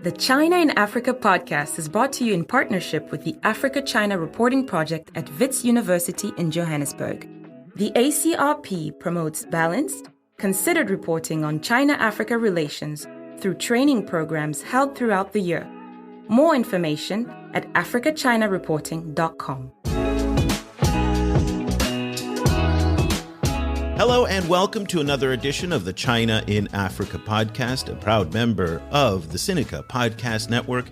The China in Africa podcast is brought to you in partnership with the Africa-China Reporting Project at Wits University in Johannesburg. The ACRP promotes balanced, considered reporting on China-Africa relations through training programs held throughout the year. More information at africachinareporting.com. Hello and welcome to another edition of the China in Africa podcast, a proud member of the Sinica Podcast Network.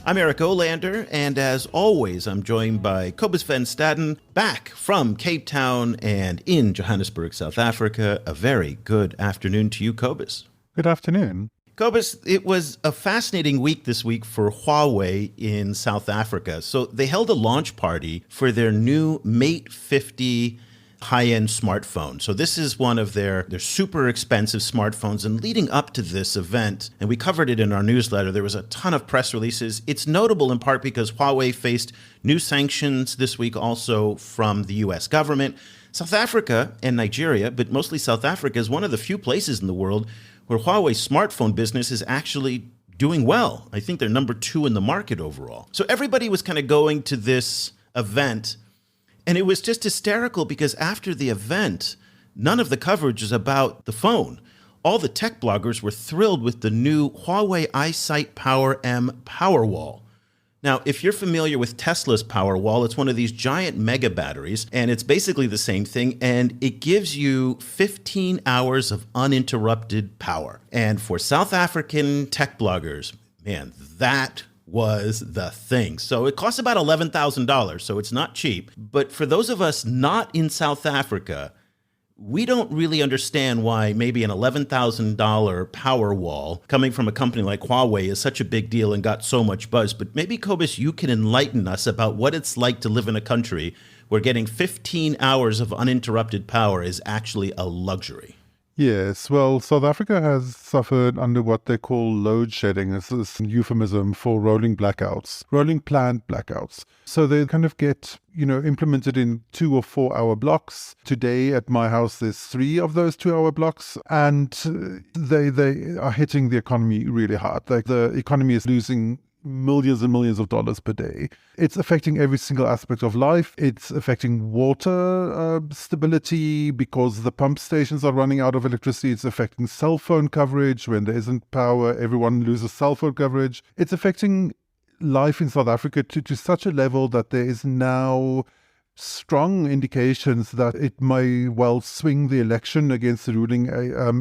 I'm Eric Olander, and as always, I'm joined by Cobus van Staden, back from Cape Town and in Johannesburg, South Africa. A very good afternoon to you, Cobus. Good afternoon. Cobus, it was a fascinating week this week for Huawei in South Africa. So they held a launch party for their new Mate 50 high-end smartphone. So this is one of their super expensive smartphones. And leading up to this event, and we covered it in our newsletter, there was a ton of press releases. It's notable in part because Huawei faced new sanctions this week also from the U.S. government. South Africa and Nigeria, but mostly South Africa, is one of the few places in the world where Huawei's smartphone business is actually doing well. I think they're number 2 in the market overall. So everybody was kind of going to this event, and it was just hysterical because after the event, none of the coverage was about the phone. All the tech bloggers were thrilled with the new Huawei EyeSight Power M Powerwall. Now, if you're familiar with Tesla's Powerwall, it's one of these giant mega batteries, and it's basically the same thing, and it gives you 15 hours of uninterrupted power. And for South African tech bloggers, man, that was the thing. So it costs about $11,000, so it's not cheap. But for those of us not in South Africa, we don't really understand why maybe an $11,000 power wall coming from a company like Huawei is such a big deal and got so much buzz. But maybe, Cobus, you can enlighten us about what it's like to live in a country where getting 15 hours of uninterrupted power is actually a luxury. Yes, well, South Africa has suffered under what they call load shedding. This is a euphemism for rolling blackouts, rolling planned blackouts. So they kind of get, implemented in 2 or 4 hour blocks. Today at my house, there's 3 of those 2-hour blocks, and they are hitting the economy really hard. Like the economy is losing millions and millions of dollars per day. It's affecting every single aspect of life. It's affecting water stability because the pump stations are running out of electricity. It's affecting cell phone coverage. When there isn't power, everyone loses cell phone coverage. It's affecting life in South Africa to such a level that there is now strong indications that it may well swing the election against the ruling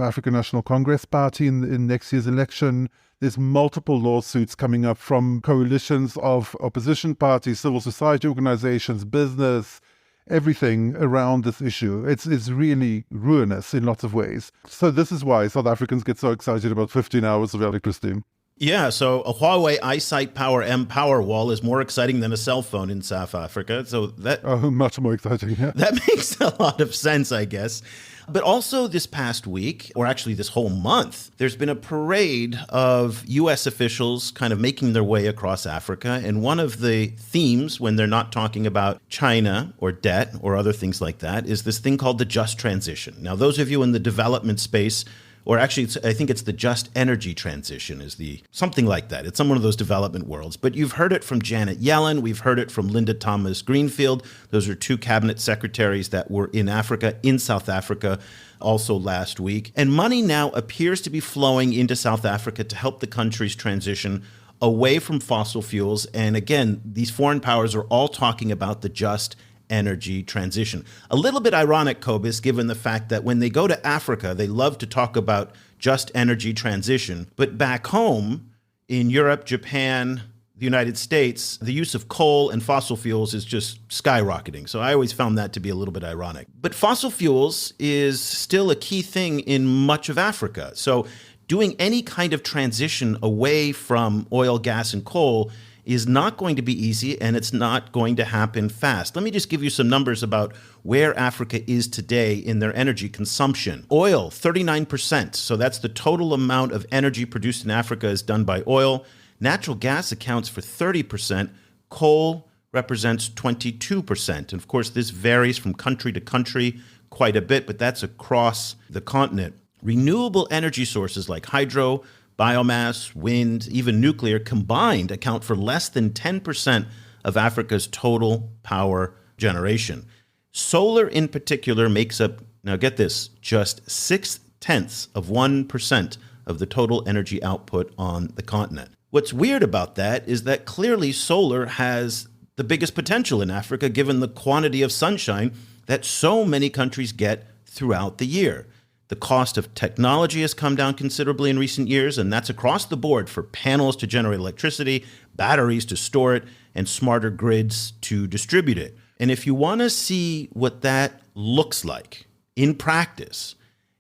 African National Congress Party in next year's election. There's multiple lawsuits coming up from coalitions of opposition parties, civil society organizations, business, everything around this issue. It's really ruinous in lots of ways. So this is why South Africans get so excited about 15 hours of electricity. Yeah, so a Huawei EyeSight Power M Powerwall is more exciting than a cell phone in South Africa. So that much more exciting. Yeah. That makes a lot of sense, I guess. But also this past week, or actually this whole month, there's been a parade of U.S. officials kind of making their way across Africa. And one of the themes when they're not talking about China or debt or other things like that is this thing called the just transition. Now, those of you in the development space, or actually, I think it's the just energy transition is something like that. It's some one of those development worlds. But you've heard it from Janet Yellen. We've heard it from Linda Thomas-Greenfield. Those are 2 cabinet secretaries that were in Africa, in South Africa, also last week. And money now appears to be flowing into South Africa to help the country's transition away from fossil fuels. And again, these foreign powers are all talking about the just energy transition. A little bit ironic, Cobus, given the fact that when they go to Africa, they love to talk about just energy transition. But back home in Europe, Japan, the United States, the use of coal and fossil fuels is just skyrocketing. So I always found that to be a little bit ironic. But fossil fuels is still a key thing in much of Africa. So doing any kind of transition away from oil, gas, and coal is not going to be easy, and it's not going to happen fast. Let me just give you some numbers about where Africa is today in their energy consumption. Oil, 39%. So that's the total amount of energy produced in Africa is done by oil. Natural gas accounts for 30%. Coal represents 22%. And of course, this varies from country to country quite a bit, but that's across the continent. Renewable energy sources like hydro, Biomass, wind, even nuclear combined account for less than 10% of Africa's total power generation. Solar in particular makes up, now get this, just 0.6% of the total energy output on the continent. What's weird about that is that clearly solar has the biggest potential in Africa given the quantity of sunshine that so many countries get throughout the year. The cost of technology has come down considerably in recent years, and that's across the board for panels to generate electricity, batteries to store it, and smarter grids to distribute it. And if you want to see what that looks like in practice,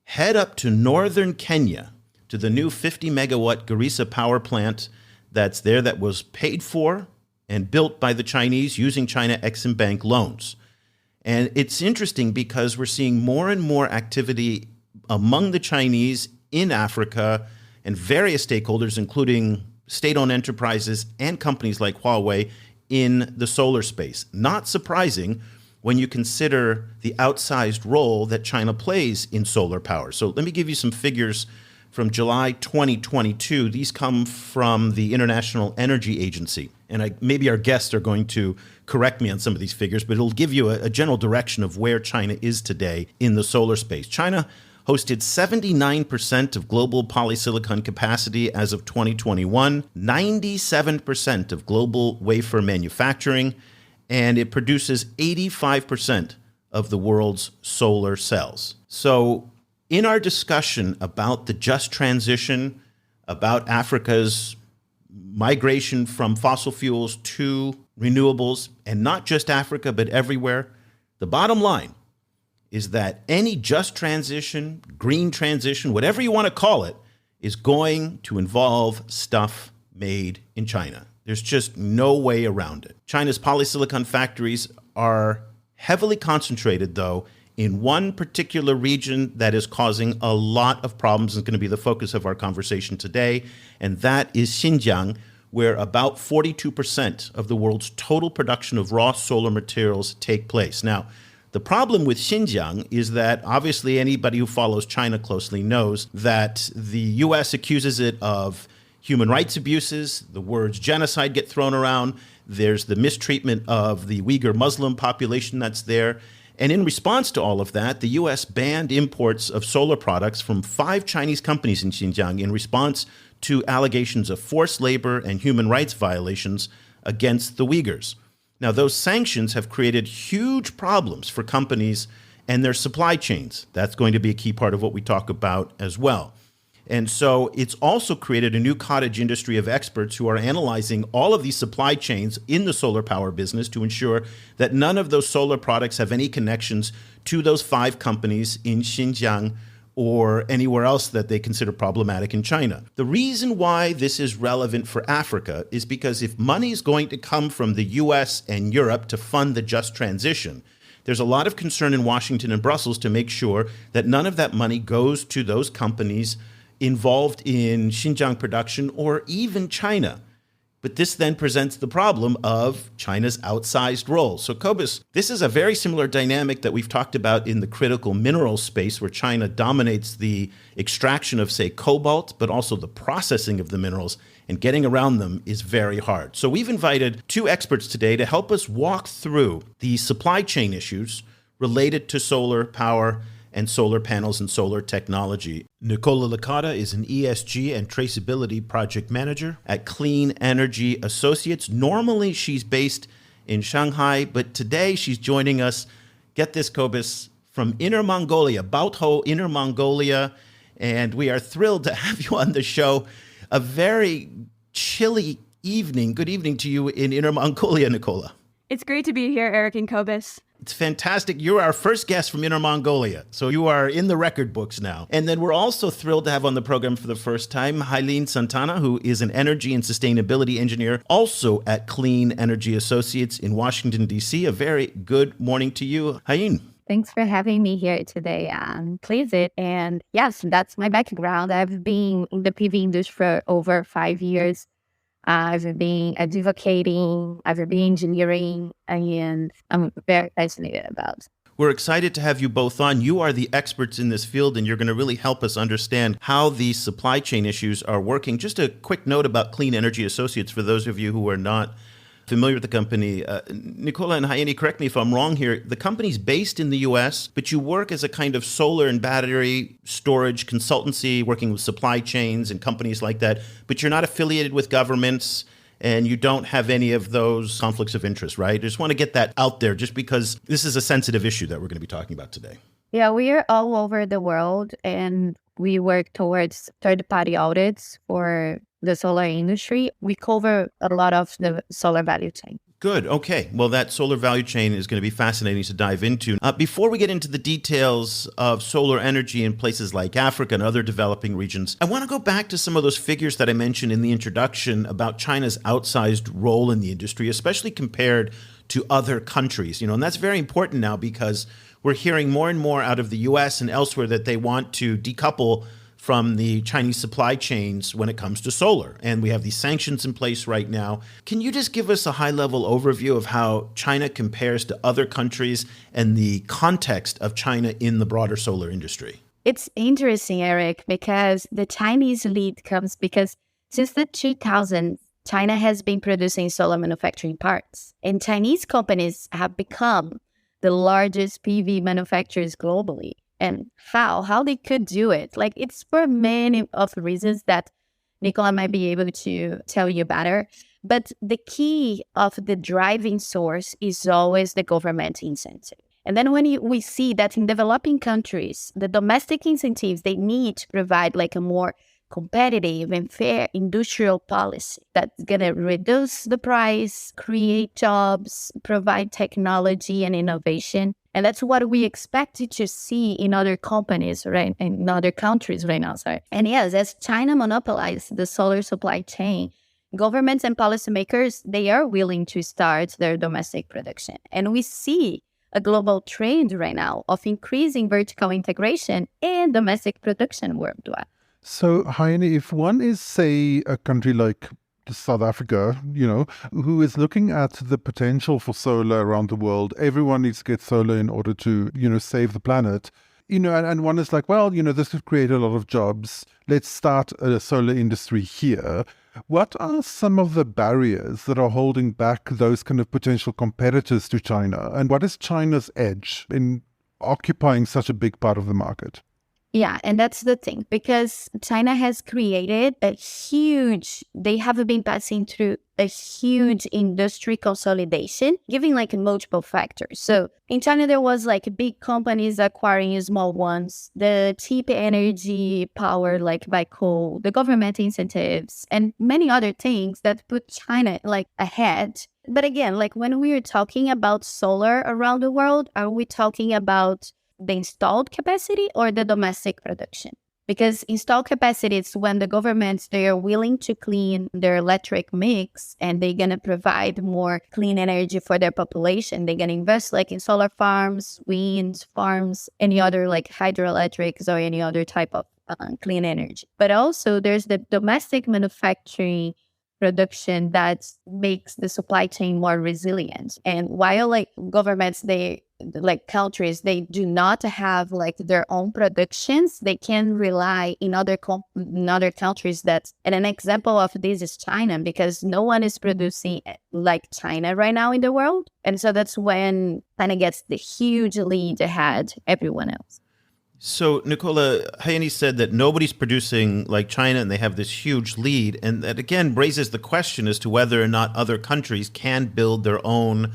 head up to northern Kenya to the new 50-megawatt Garissa power plant that's there that was paid for and built by the Chinese using China Exim Bank loans. And it's interesting because we're seeing more and more activity among the Chinese in Africa and various stakeholders, including state-owned enterprises and companies like Huawei in the solar space. Not surprising when you consider the outsized role that China plays in solar power. So let me give you some figures from July 2022. These come from the International Energy Agency. And maybe our guests are going to correct me on some of these figures, but it'll give you a general direction of where China is today in the solar space. China hosted 79% of global polysilicon capacity as of 2021, 97% of global wafer manufacturing, and it produces 85% of the world's solar cells. So in our discussion about the just transition, about Africa's migration from fossil fuels to renewables, and not just Africa, but everywhere, the bottom line is that any just transition, green transition, whatever you want to call it, is going to involve stuff made in China. There's just no way around it. China's polysilicon factories are heavily concentrated, though, in one particular region that is causing a lot of problems and is going to be the focus of our conversation today, and that is Xinjiang, where about 42% of the world's total production of raw solar materials take place. Now, the problem with Xinjiang is that obviously anybody who follows China closely knows that the U.S. accuses it of human rights abuses. The words genocide get thrown around. There's the mistreatment of the Uyghur Muslim population that's there. And in response to all of that, the U.S. banned imports of solar products from 5 Chinese companies in Xinjiang in response to allegations of forced labor and human rights violations against the Uyghurs. Now, those sanctions have created huge problems for companies and their supply chains. That's going to be a key part of what we talk about as well. And so it's also created a new cottage industry of experts who are analyzing all of these supply chains in the solar power business to ensure that none of those solar products have any connections to those 5 companies in Xinjiang or anywhere else that they consider problematic in China. The reason why this is relevant for Africa is because if money is going to come from the US and Europe to fund the just transition, there's a lot of concern in Washington and Brussels to make sure that none of that money goes to those companies involved in Xinjiang production or even China. But this then presents the problem of China's outsized role. So Cobus, this is a very similar dynamic that we've talked about in the critical minerals space, where China dominates the extraction of, say, cobalt, but also the processing of the minerals, and getting around them is very hard. So we've invited 2 experts today to help us walk through the supply chain issues related to solar power and solar panels and solar technology. Nicola Licata is an ESG and traceability project manager at Clean Energy Associates. Normally, she's based in Shanghai, but today she's joining us, get this, Cobus, from Inner Mongolia, Baotou, Inner Mongolia, and we are thrilled to have you on the show. A very chilly evening. Good evening to you in Inner Mongolia, Nicola. It's great to be here, Eric and Cobus. It's fantastic. You're our first guest from Inner Mongolia, so you are in the record books now. And then we're also thrilled to have on the program for the first time Raiene Santana, who is an energy and sustainability engineer, also at Clean Energy Associates in Washington, D.C. A very good morning to you, Raiene. Thanks for having me here today. I'm pleased. And yes, that's my background. I've been in the PV industry for over 5 years. I've been advocating, I've been engineering, and I'm very fascinated about. We're excited to have you both on. You are the experts in this field, and you're going to really help us understand how these supply chain issues are working. Just a quick note about Clean Energy Associates for those of you who are not familiar with the company. Nicola and Raiene, correct me if I'm wrong here. The company's based in the U.S., but you work as a kind of solar and battery storage consultancy, working with supply chains and companies like that, but you're not affiliated with governments, and you don't have any of those conflicts of interest, right? I just want to get that out there just because this is a sensitive issue that we're going to be talking about today. Yeah, we are all over the world, and we work towards third-party audits for the solar industry. We cover a lot of the solar value chain. Good. Okay. Well, that solar value chain is going to be fascinating to dive into. Before we get into the details of solar energy in places like Africa and other developing regions, I want to go back to some of those figures that I mentioned in the introduction about China's outsized role in the industry, especially compared to other countries. And that's very important now because we're hearing more and more out of the U.S. and elsewhere that they want to decouple from the Chinese supply chains when it comes to solar. And we have these sanctions in place right now. Can you just give us a high-level overview of how China compares to other countries and the context of China in the broader solar industry? It's interesting, Eric, because the Chinese lead comes because since the 2000s, China has been producing solar manufacturing parts. And Chinese companies have become the largest PV manufacturers globally. And how they could do it. Like, it's for many of the reasons that Nicola might be able to tell you better. But the key of the driving source is always the government incentive. And then when we see that in developing countries, the domestic incentives, they need to provide like a more competitive and fair industrial policy that's going to reduce the price, create jobs, provide technology and innovation. And that's what we expected to see in other companies, right? In other countries right now, sorry. And yes, as China monopolized the solar supply chain, governments and policymakers, they are willing to start their domestic production. And we see a global trend right now of increasing vertical integration and domestic production worldwide. So, Raiene, if one is, say, a country like South Africa, who is looking at the potential for solar around the world, everyone needs to get solar in order to, save the planet. And one is like, well, this could create a lot of jobs. Let's start a solar industry here. What are some of the barriers that are holding back those kind of potential competitors to China? And what is China's edge in occupying such a big part of the market? Yeah, and that's the thing, because China has created they have been passing through a huge industry consolidation, giving like multiple factors. So in China, there was like big companies acquiring small ones, the cheap energy power like by coal, the government incentives, and many other things that put China like ahead. But again, like when we are talking about solar around the world, are we talking about the installed capacity or the domestic production? Because installed capacity is when the governments, they are willing to clean their electric mix and they're going to provide more clean energy for their population. They're going to invest like in solar farms, wind farms, any other like hydroelectrics or any other type of clean energy. But also there's the domestic manufacturing production that makes the supply chain more resilient. And while like governments, countries, they do not have like their own productions, they can rely in other countries. And an example of this is China, because no one is producing like China right now in the world. And so that's when China gets the huge lead ahead everyone else. So, Nicola, Raiene said that nobody's producing like China and they have this huge lead. And that, again, raises the question as to whether or not other countries can build their own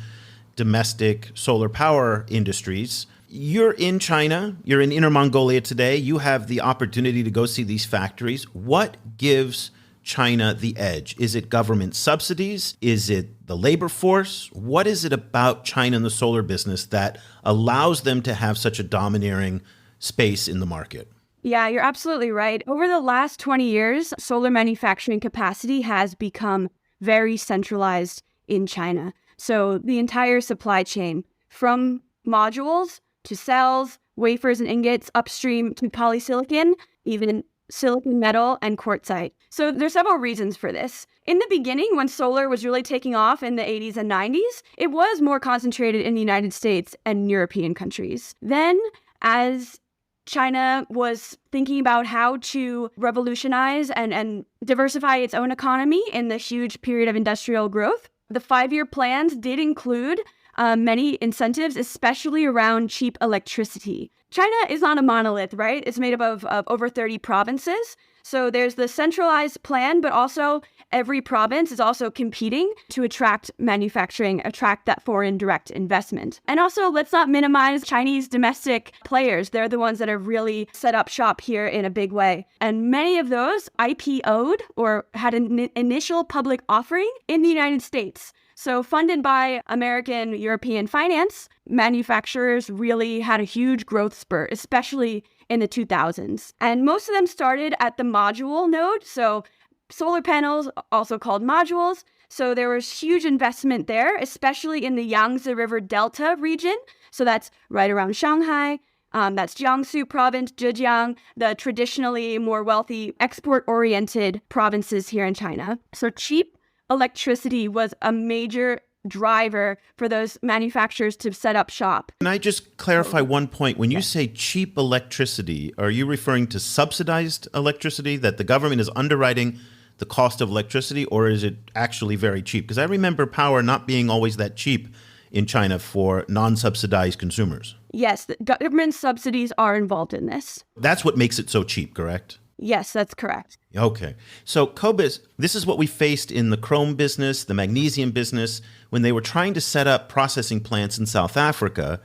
domestic solar power industries. You're in China. You're in Inner Mongolia today. You have the opportunity to go see these factories. What gives China the edge? Is it government subsidies? Is it the labor force? What is it about China and the solar business that allows them to have such a domineering space in the market? Yeah, you're absolutely right. Over the last 20 years, solar manufacturing capacity has become very centralized in China. So the entire supply chain, from modules to cells, wafers and ingots, upstream to polysilicon, even silicon metal, and quartzite. So there's several reasons for this. In the beginning, when solar was really taking off in the 80s and 90s, it was more concentrated in the United States and European countries. Then, as China was thinking about how to revolutionize and diversify its own economy in the huge period of industrial growth, the 5-year plans did include many incentives, especially around cheap electricity. China is not a monolith, right? It's made up of over 30 provinces. So there's the centralized plan, but also every province is also competing to attract manufacturing, attract that foreign direct investment. And also, let's not minimize Chinese domestic players. They're the ones that have really set up shop here in a big way. And many of those IPO'd or had an initial public offering in the United States. So funded by American, European finance, manufacturers really had a huge growth spurt, especially in the 2000s. And most of them started at the module node. So solar panels, also called modules. So there was huge investment there, especially in the Yangtze River Delta region. So that's right around Shanghai. That's Jiangsu province, Zhejiang, the traditionally more wealthy export-oriented provinces here in China. So cheap electricity was a major driver for those manufacturers to set up shop. Can I just clarify one point? When you say cheap electricity, are you referring to subsidized electricity, that the government is underwriting the cost of electricity, or is it actually very cheap? Because I remember power not being always that cheap in China for non-subsidized consumers. Yes, the government subsidies are involved in this. That's what makes it so cheap, correct? Yes, that's correct. Okay. So Cobus, this is what we faced in the chrome business, the magnesium business. When they were trying to set up processing plants in South Africa,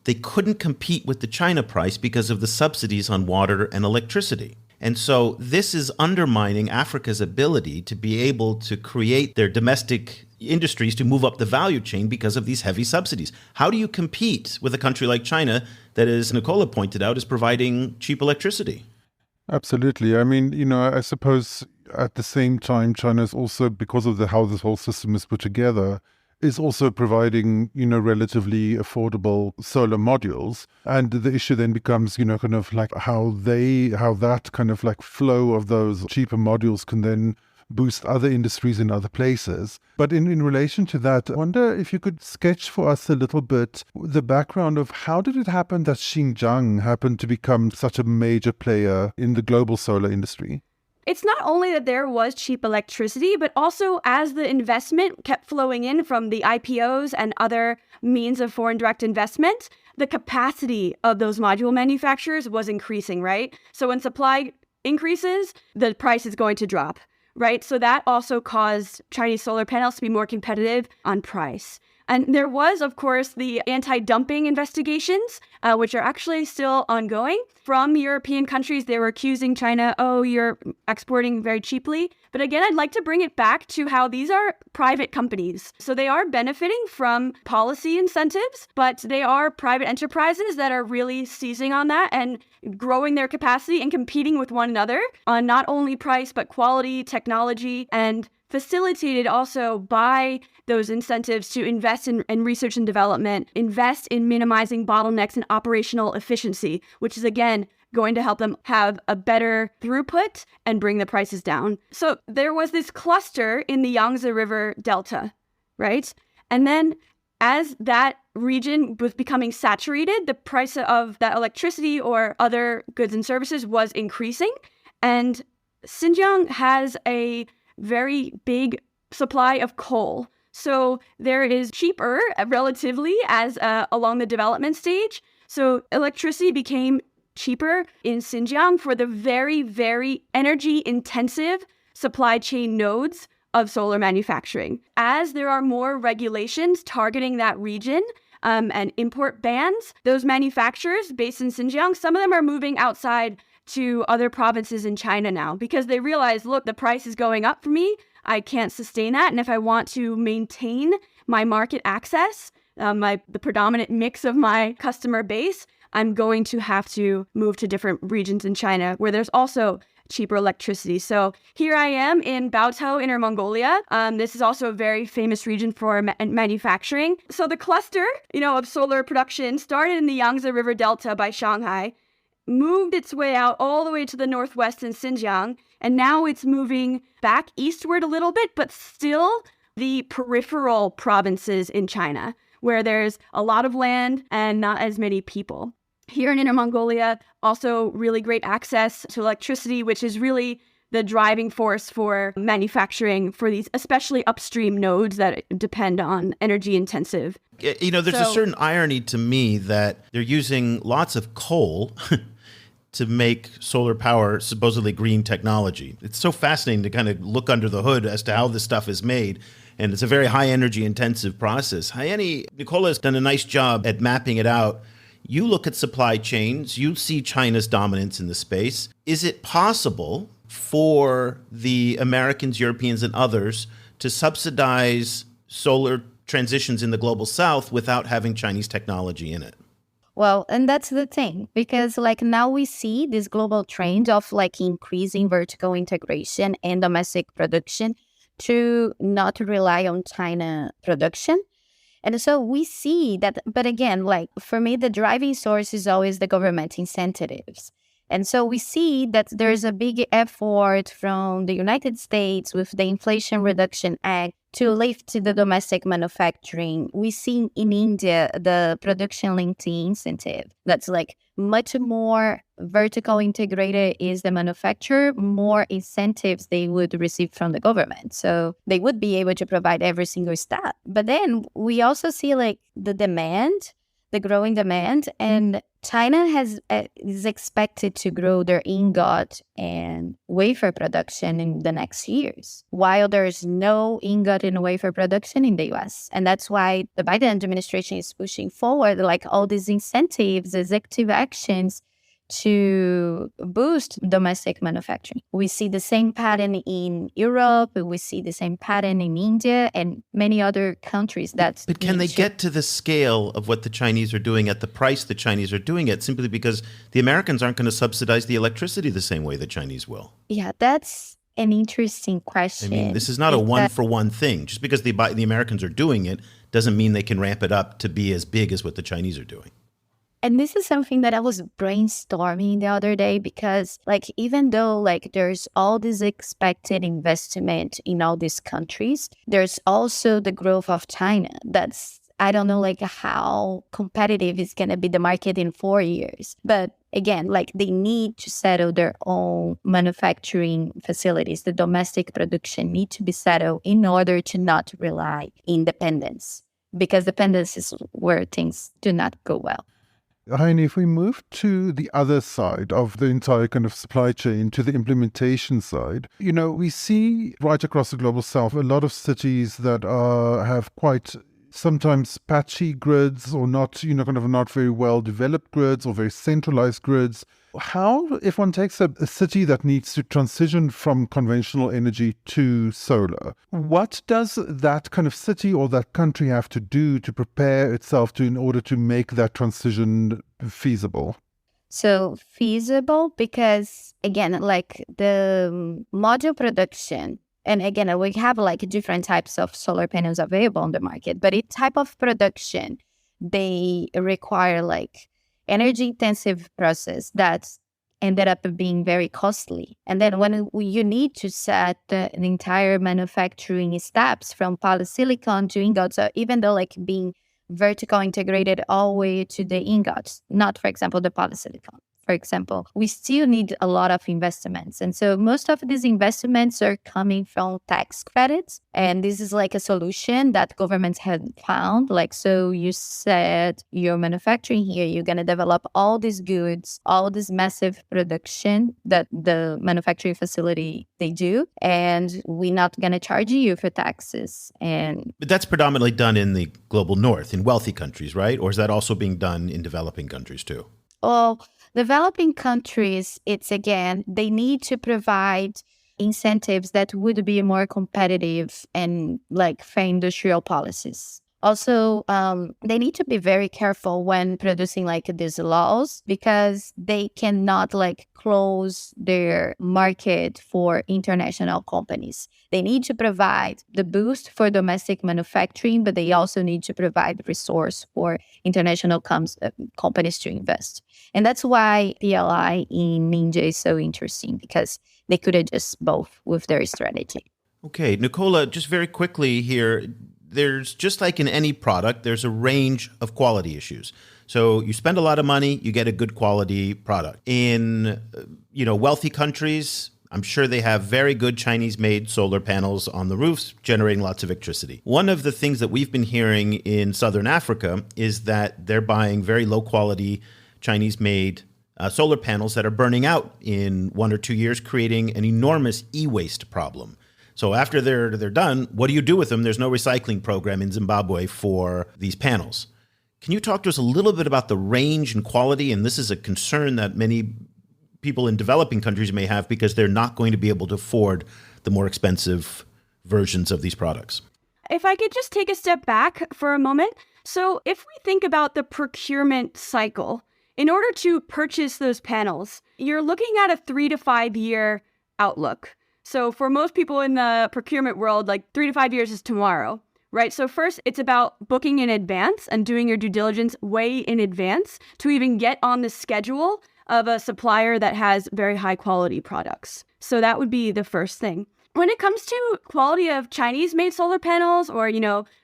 they couldn't compete with the China price because of the subsidies on water and electricity. And so this is undermining Africa's ability to be able to create their domestic industries to move up the value chain because of these heavy subsidies. How do you compete with a country like China that, as Nicola pointed out, is providing cheap electricity? Absolutely. I mean, I suppose at the same time, China's also, because of how this whole system is put together, is also providing, relatively affordable solar modules. And the issue then becomes, kind of like how that kind of like flow of those cheaper modules can then boost other industries in other places. But in relation to that, I wonder if you could sketch for us a little bit the background of how did it happen that Xinjiang happened to become such a major player in the global solar industry? It's not only that there was cheap electricity, but also as the investment kept flowing in from the IPOs and other means of foreign direct investment, the capacity of those module manufacturers was increasing, right? So when supply increases, the price is going to drop. Right? So that also caused Chinese solar panels to be more competitive on price. And there was, of course, the anti-dumping investigations, which are actually still ongoing. From European countries, they were accusing China, oh, you're exporting very cheaply. But again, I'd like to bring it back to how these are private companies. So they are benefiting from policy incentives, but they are private enterprises that are really seizing on that and growing their capacity and competing with one another on not only price, but quality, technology, and facilitated also by those incentives to invest in research and development, invest in minimizing bottlenecks and operational efficiency, which is, again, going to help them have a better throughput and bring the prices down. So there was this cluster in the Yangtze River Delta, right? And then as that region was becoming saturated, the price of that electricity or other goods and services was increasing. And Xinjiang has a very big supply of coal. So there is cheaper relatively as along the development stage. So electricity became cheaper in Xinjiang for the very, very energy intensive supply chain nodes of solar manufacturing. As there are more regulations targeting that region and import bans, those manufacturers based in Xinjiang, some of them are moving outside to other provinces in China now because they realize, look, the price is going up for me. I can't sustain that. And if I want to maintain my market access, the predominant mix of my customer base, I'm going to have to move to different regions in China where there's also cheaper electricity. So here I am in Baotou, Inner Mongolia. This is also a very famous region for manufacturing. So the cluster, of solar production started in the Yangtze River Delta by Shanghai. moved its way out all the way to the northwest in Xinjiang, and now it's moving back eastward a little bit, but still the peripheral provinces in China, where there's a lot of land and not as many people. Here in Inner Mongolia, also really great access to electricity, which is really the driving force for manufacturing for these, especially upstream nodes that depend on energy intensive. You know, there's a certain irony to me that they're using lots of coal to make solar power supposedly green technology. It's so fascinating to kind of look under the hood as to how this stuff is made. And it's a very high energy intensive process. Raiene, Nicola has done a nice job at mapping it out. You look at supply chains, you see China's dominance in the space. Is it possible for the Americans, Europeans, and others to subsidize solar transitions in the global south without having Chinese technology in it? Well, and that's the thing, because like now we see this global trend of like increasing vertical integration and domestic production to not rely on China production. And so we see that, but again, like for me, the driving source is always the government incentives. And so we see that there's a big effort from the United States with the Inflation Reduction Act to lift the domestic manufacturing. We see in India the production linked incentive. That's like much more vertical integrated is the manufacturer, more incentives they would receive from the government. So they would be able to provide every single step. But then we also see like the demand, the growing demand, and China is expected to grow their ingot and wafer production in the next years, while there's no ingot and wafer production in the US. And that's why the Biden administration is pushing forward like all these incentives, executive actions to boost domestic manufacturing. We see the same pattern in Europe, we see the same pattern in India and many other countries. But can they get to the scale of what the Chinese are doing at the price the Chinese are doing it, simply because the Americans aren't going to subsidize the electricity the same way the Chinese will? Yeah, that's an interesting question. I mean, this is not a one-for-one thing. Just because the Americans are doing it doesn't mean they can ramp it up to be as big as what the Chinese are doing. And this is something that I was brainstorming the other day, because like even though like there's all this expected investment in all these countries, there's also the growth of China. That's, I don't know like how competitive is going to be the market in 4 years. But again, like they need to settle their own manufacturing facilities. The domestic production need to be settled in order to not rely independence, because dependence is where things do not go well. Raiene, if we move to the other side of the entire kind of supply chain, to the implementation side, you know, we see right across the global south a lot of cities that have quite sometimes patchy grids, or not, you know, kind of not very well developed grids or very centralized grids. How, if one takes a city that needs to transition from conventional energy to solar, what does that kind of city or that country have to do to prepare itself in order to make that transition feasible? So feasible because, again, like the module production, and again, we have like different types of solar panels available on the market, but each type of production, they require like energy intensive process that ended up being very costly. And then when you need to set the entire manufacturing steps from polysilicon to ingots, so even though like being vertical integrated all the way to the ingots, not for example the polysilicon, for example, we still need a lot of investments. And so most of these investments are coming from tax credits. And this is like a solution that governments have found. Like, so you said you're manufacturing here, you're going to develop all these goods, all this massive production that the manufacturing facility, they do. And we're not going to charge you for taxes. But that's predominantly done in the global north, in wealthy countries, right? Or is that also being done in developing countries too? Well, developing countries, it's again, they need to provide incentives that would be more competitive and like fair industrial policies. Also, they need to be very careful when producing like these laws, because they cannot like close their market for international companies. They need to provide the boost for domestic manufacturing, but they also need to provide resource for international companies to invest. And that's why PLI in Ninja is so interesting, because they could adjust both with their strategy. Okay, Nicola, just very quickly here, there's just like in any product, there's a range of quality issues. So you spend a lot of money, you get a good quality product. In, wealthy countries, I'm sure they have very good Chinese-made solar panels on the roofs, generating lots of electricity. One of the things that we've been hearing in Southern Africa is that they're buying very low-quality Chinese-made solar panels that are burning out in 1 or 2 years, creating an enormous e-waste problem. So after they're done, what do you do with them? There's no recycling program in Zimbabwe for these panels. Can you talk to us a little bit about the range and quality? And this is a concern that many people in developing countries may have, because they're not going to be able to afford the more expensive versions of these products. If I could just take a step back for a moment. So if we think about the procurement cycle, in order to purchase those panels, you're looking at a 3 to 5 year outlook. So for most people in the procurement world, like 3 to 5 years is tomorrow, right? So first, it's about booking in advance and doing your due diligence way in advance to even get on the schedule of a supplier that has very high quality products. So that would be the first thing. When it comes to quality of Chinese-made solar panels, or,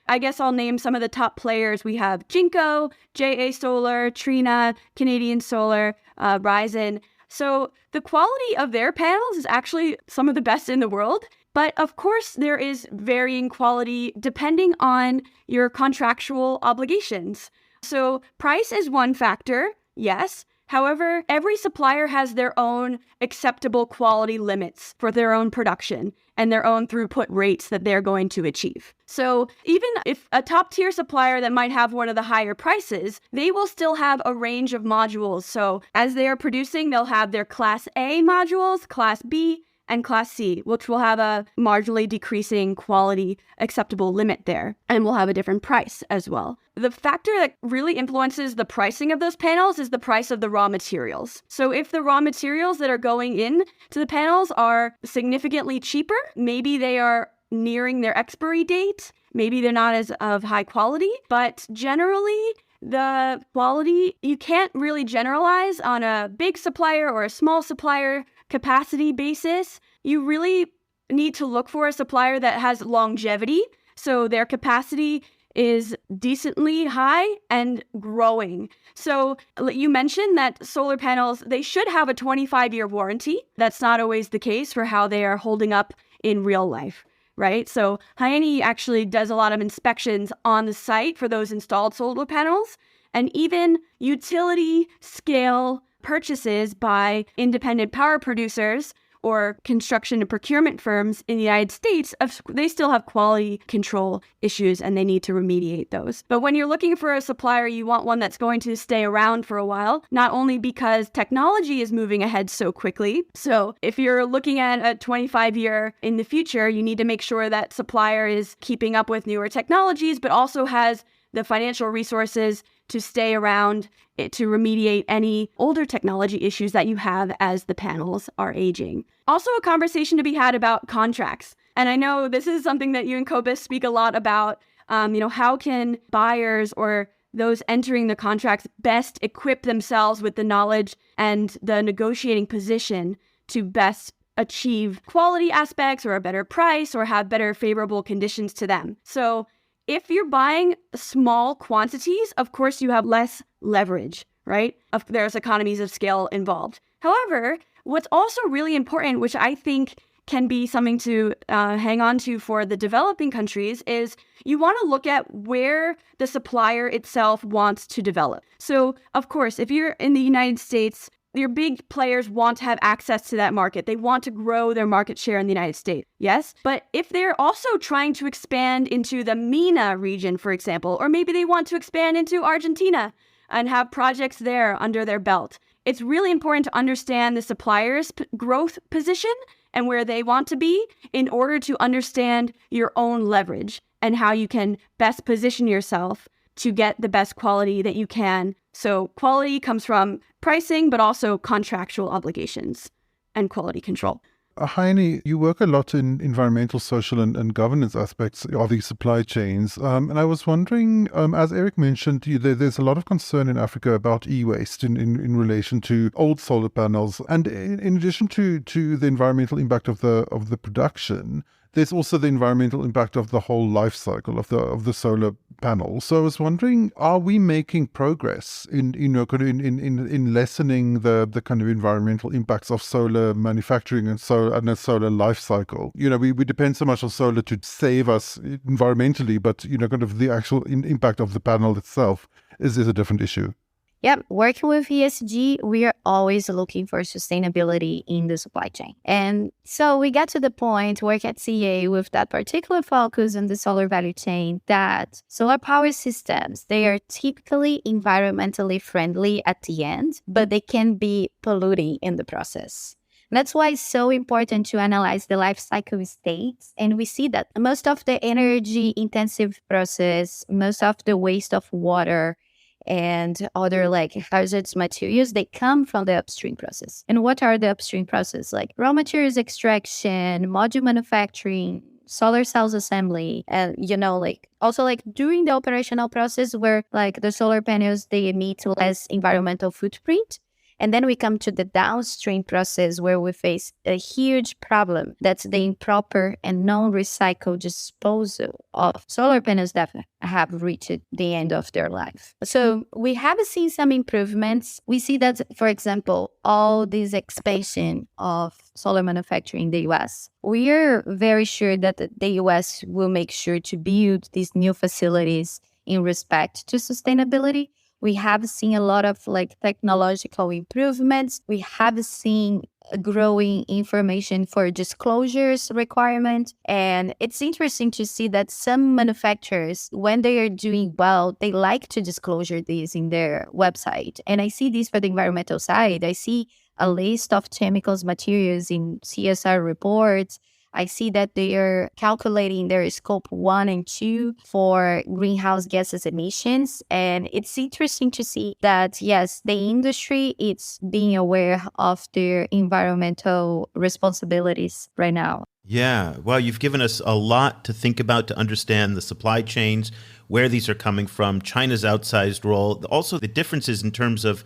I guess I'll name some of the top players. We have Jinko, JA Solar, Trina, Canadian Solar, Ryzen. So the quality of their panels is actually some of the best in the world. But of course, there is varying quality depending on your contractual obligations. So price is one factor, yes. However, every supplier has their own acceptable quality limits for their own production and their own throughput rates that they're going to achieve. So even if a top tier supplier that might have one of the higher prices, they will still have a range of modules. So as they are producing, they'll have their Class A modules, Class B, and Class C, which will have a marginally decreasing quality acceptable limit there, and will have a different price as well. The factor that really influences the pricing of those panels is the price of the raw materials. So if the raw materials that are going in to the panels are significantly cheaper, maybe they are nearing their expiry date, maybe they're not as of high quality, but generally the quality, you can't really generalize on a big supplier or a small supplier capacity basis. You really need to look for a supplier that has longevity, so their capacity is decently high and growing. So you mentioned that solar panels, they should have a 25-year warranty. That's not always the case for how they are holding up in real life, right? So Raiene actually does a lot of inspections on the site for those installed solar panels, and even utility scale purchases by independent power producers or construction and procurement firms in the United States, they still have quality control issues and they need to remediate those. But when you're looking for a supplier, you want one that's going to stay around for a while, not only because technology is moving ahead so quickly. So if you're looking at a 25-year in the future, you need to make sure that supplier is keeping up with newer technologies, but also has the financial resources to stay around to remediate any older technology issues that you have as the panels are aging. Also, a conversation to be had about contracts. And I know this is something that you and Cobus speak a lot about. How can buyers or those entering the contracts best equip themselves with the knowledge and the negotiating position to best achieve quality aspects or a better price or have better favorable conditions to them. So if you're buying small quantities, of course, you have less leverage, right? There's economies of scale involved. However, what's also really important, which I think can be something to hang on to for the developing countries, is you want to look at where the supplier itself wants to develop. So, of course, if you're in the United States, your big players want to have access to that market. They want to grow their market share in the United States, yes? But if they're also trying to expand into the MENA region, for example, or maybe they want to expand into Argentina and have projects there under their belt, it's really important to understand the supplier's growth position and where they want to be in order to understand your own leverage and how you can best position yourself to get the best quality that you can. So quality comes from pricing, but also contractual obligations and quality control. Raiene, you work a lot in environmental, social, and governance aspects of these supply chains. And I was wondering, as Eric mentioned, there's a lot of concern in Africa about e-waste in relation to old solar panels. And in addition to the environmental impact of the production, there's also the environmental impact of the whole life cycle of the solar panel. So I was wondering, are we making progress in lessening the kind of environmental impacts of solar manufacturing and a solar life cycle? We depend so much on solar to save us environmentally, but kind of the actual impact of the panel itself is a different issue. Yeah, working with ESG, we are always looking for sustainability in the supply chain. And so we got to the point, work at CA with that particular focus on the solar value chain, that solar power systems, they are typically environmentally friendly at the end, but they can be polluting in the process. That's why it's so important to analyze the life cycle states. And we see that most of the energy intensive process, most of the waste of water, and other hazardous materials, they come from the upstream process. And what are the upstream process? Like raw materials extraction, module manufacturing, solar cells assembly, and also during the operational process where the solar panels, they emit less environmental footprint. And then we come to the downstream process where we face a huge problem. That's the improper and non-recycled disposal of solar panels that have reached the end of their life. So we have seen some improvements. We see that, for example, all this expansion of solar manufacturing in the US, we are very sure that the US will make sure to build these new facilities in respect to sustainability. We have seen a lot of technological improvements. We have seen growing information for disclosures requirement. And it's interesting to see that some manufacturers, when they are doing well, they like to disclosure these in their website. And I see this for the environmental side. I see a list of chemicals, materials in CSR reports. I see that they are calculating their scope 1 and 2 for greenhouse gases emissions. And it's interesting to see that, yes, the industry is being aware of their environmental responsibilities right now. Yeah, well, you've given us a lot to think about to understand the supply chains, where these are coming from, China's outsized role, also the differences in terms of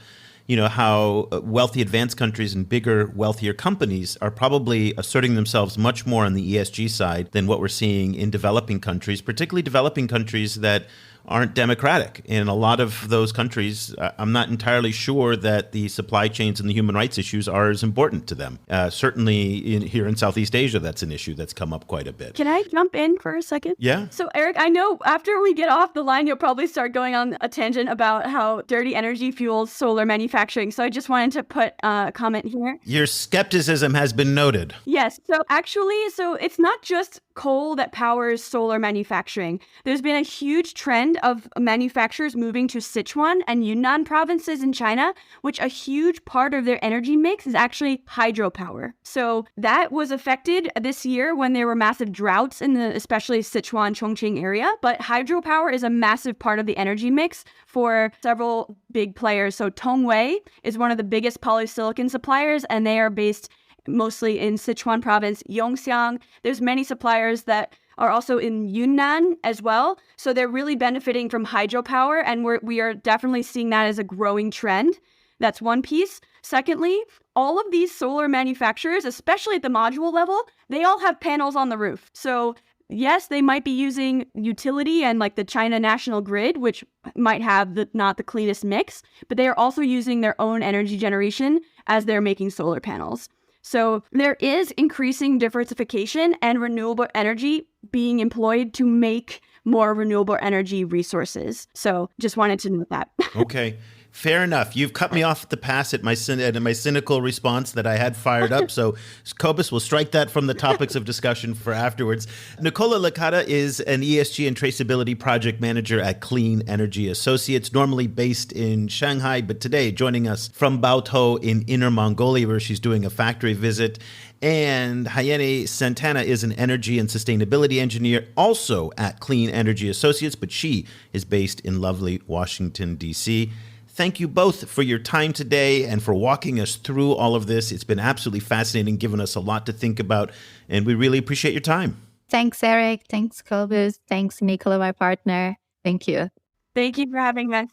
how wealthy advanced countries and bigger, wealthier companies are probably asserting themselves much more on the ESG side than what we're seeing in developing countries, particularly developing countries that aren't democratic. In a lot of those countries, I'm not entirely sure that the supply chains and the human rights issues are as important to them. Certainly here in Southeast Asia, that's an issue that's come up quite a bit. Can I jump in for a second? Yeah. So Eric, I know after we get off the line, you'll probably start going on a tangent about how dirty energy fuels solar manufacturing. So I just wanted to put a comment here. Your skepticism has been noted. Yes. So it's not just coal that powers solar manufacturing. There's been a huge trend of manufacturers moving to Sichuan and Yunnan provinces in China, which a huge part of their energy mix is actually hydropower. So that was affected this year when there were massive droughts in the especially Sichuan, Chongqing area. But hydropower is a massive part of the energy mix for several big players. So Tongwei is one of the biggest polysilicon suppliers, and they are based mostly in Sichuan province, Yongxiang. There's many suppliers that are also in Yunnan as well. So they're really benefiting from hydropower, and we are definitely seeing that as a growing trend. That's one piece. Secondly, all of these solar manufacturers, especially at the module level, they all have panels on the roof. So yes, they might be using utility and the China national grid, which might have not the cleanest mix, but they are also using their own energy generation as they're making solar panels. So there is increasing diversification and renewable energy being employed to make more renewable energy resources. So just wanted to note that. Okay. Fair enough. You've cut me off at the pass at my cynical response that I had fired up. So Cobus will strike that from the topics of discussion for afterwards. Nicola Licata is an ESG and traceability project manager at Clean Energy Associates, normally based in Shanghai, but today joining us from Baotou in Inner Mongolia, where she's doing a factory visit. And Raiene Santana is an energy and sustainability engineer, also at Clean Energy Associates, but she is based in lovely Washington, D.C. Thank you both for your time today and for walking us through all of this. It's been absolutely fascinating, given us a lot to think about, and we really appreciate your time. Thanks, Eric. Thanks, Cobus. Thanks, Nicola, my partner. Thank you. Thank you for having us.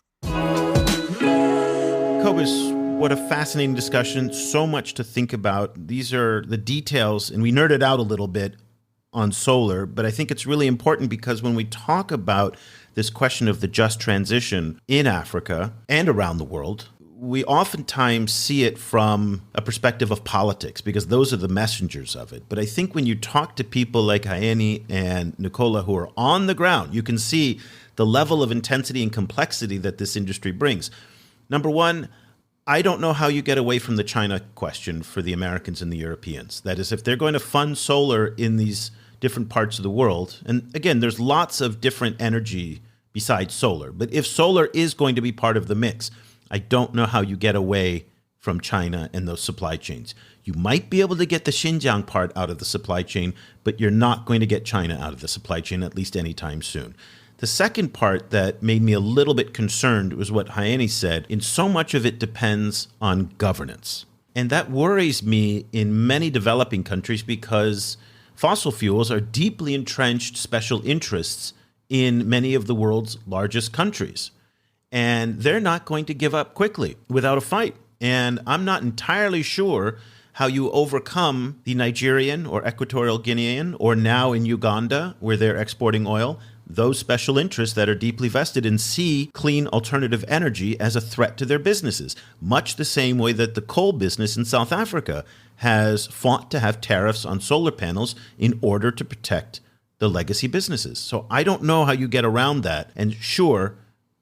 Cobus, what a fascinating discussion. So much to think about. These are the details, and we nerded out a little bit on solar, but I think it's really important because when we talk about this question of the just transition in Africa and around the world, we oftentimes see it from a perspective of politics because those are the messengers of it. But I think when you talk to people like Raiene and Nicola who are on the ground, you can see the level of intensity and complexity that this industry brings. Number one, I don't know how you get away from the China question for the Americans and the Europeans. That is, if they're going to fund solar in these different parts of the world, and again, there's lots of different energy besides solar, but if solar is going to be part of the mix, I don't know how you get away from China and those supply chains. You might be able to get the Xinjiang part out of the supply chain, but you're not going to get China out of the supply chain, at least anytime soon. The second part that made me a little bit concerned was what Raiene said, and so much of it depends on governance. And that worries me in many developing countries because fossil fuels are deeply entrenched special interests in many of the world's largest countries. And they're not going to give up quickly without a fight. And I'm not entirely sure how you overcome the Nigerian or Equatorial Guinean, or now in Uganda, where they're exporting oil, those special interests that are deeply vested and see clean alternative energy as a threat to their businesses, much the same way that the coal business in South Africa has fought to have tariffs on solar panels in order to protect the legacy businesses. So I don't know how you get around that. And sure,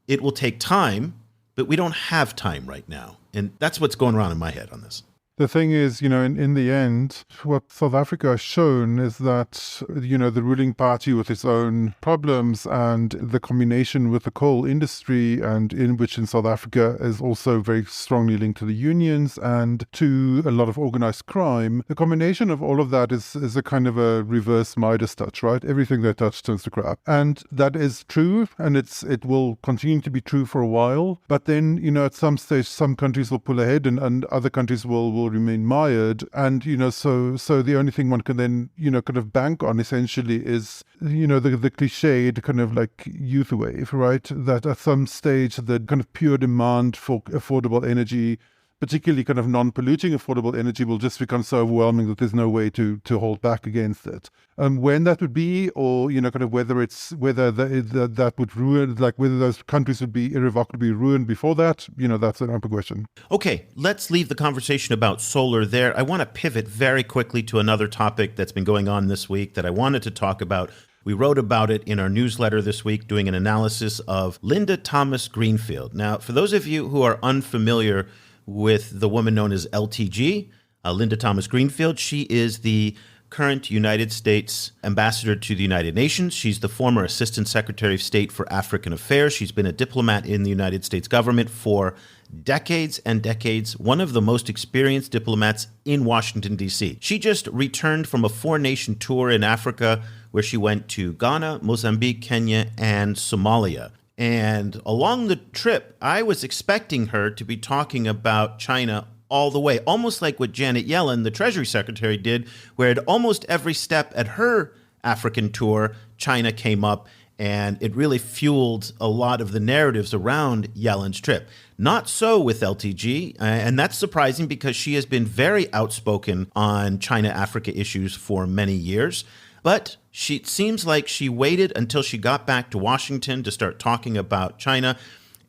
it will take time, but we don't have time right now. And that's what's going around in my head on this. The thing is, in the end, what South Africa has shown is that, the ruling party with its own problems and the combination with the coal industry, and in South Africa is also very strongly linked to the unions and to a lot of organized crime. The combination of all of that is a kind of a reverse Midas touch, right? Everything they touch turns to crap. And that is true, and it will continue to be true for a while. But then, at some stage, some countries will pull ahead and other countries will remain mired, and so the only thing one can then kind of bank on essentially is the cliched kind of like youth wave, right? That at some stage the kind of pure demand for affordable energy, particularly kind of non-polluting affordable energy, will just become so overwhelming that there's no way to hold back against it. When that would be, or kind of whether that would ruin, like whether those countries would be irrevocably ruined before that, that's an open question. Okay, let's leave the conversation about solar there. I want to pivot very quickly to another topic that's been going on this week that I wanted to talk about. We wrote about it in our newsletter this week, doing an analysis of Linda Thomas-Greenfield. Now, for those of you who are unfamiliar with the woman known as LTG, Linda Thomas-Greenfield, she is the current United States ambassador to the United Nations. She's the former Assistant Secretary of State for African Affairs. She's been a diplomat in the United States government for decades and decades, one of the most experienced diplomats in Washington, D.C. She just returned from a 4-nation tour in Africa where she went to Ghana, Mozambique, Kenya, and Somalia. And along the trip, I was expecting her to be talking about China all the way, almost like what Janet Yellen, the Treasury Secretary, did, where at almost every step at her African tour, China came up, and it really fueled a lot of the narratives around Yellen's trip. Not so with LTG, and that's surprising because she has been very outspoken on China-Africa issues for many years. But it seems like she waited until she got back to Washington to start talking about China.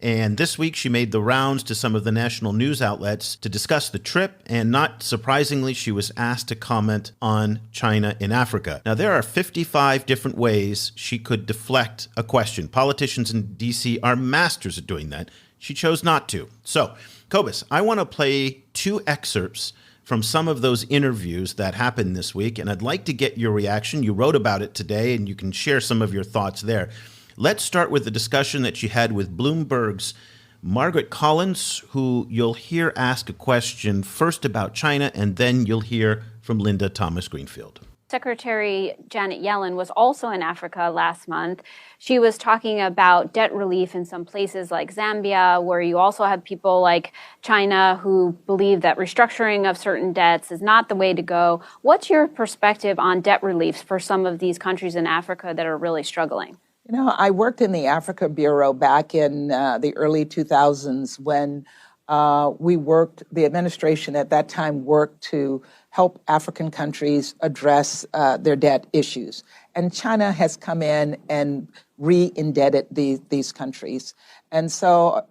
And this week, she made the rounds to some of the national news outlets to discuss the trip. And not surprisingly, she was asked to comment on China in Africa. Now, there are 55 different ways she could deflect a question. Politicians in D.C. are masters at doing that. She chose not to. So, Cobus, I want to play 2 excerpts from some of those interviews that happened this week, and I'd like to get your reaction. You wrote about it today, and you can share some of your thoughts there. Let's start with the discussion that she had with Bloomberg's Margaret Collins, who you'll hear ask a question first about China, and then you'll hear from Linda Thomas-Greenfield. Secretary Janet Yellen was also in Africa last month. She was talking about debt relief in some places like Zambia, where you also have people like China who believe that restructuring of certain debts is not the way to go. What's your perspective on debt relief for some of these countries in Africa that are really struggling? You know, I worked in the Africa Bureau back in the early 2000s when the administration at that time worked to help African countries address their debt issues. And China has come in and re-indebted these countries. And so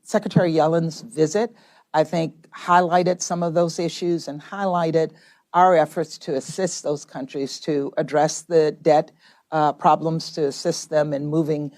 Secretary Yellen's visit, I think, highlighted some of those issues and highlighted our efforts to assist those countries to address the debt problems, to assist them in moving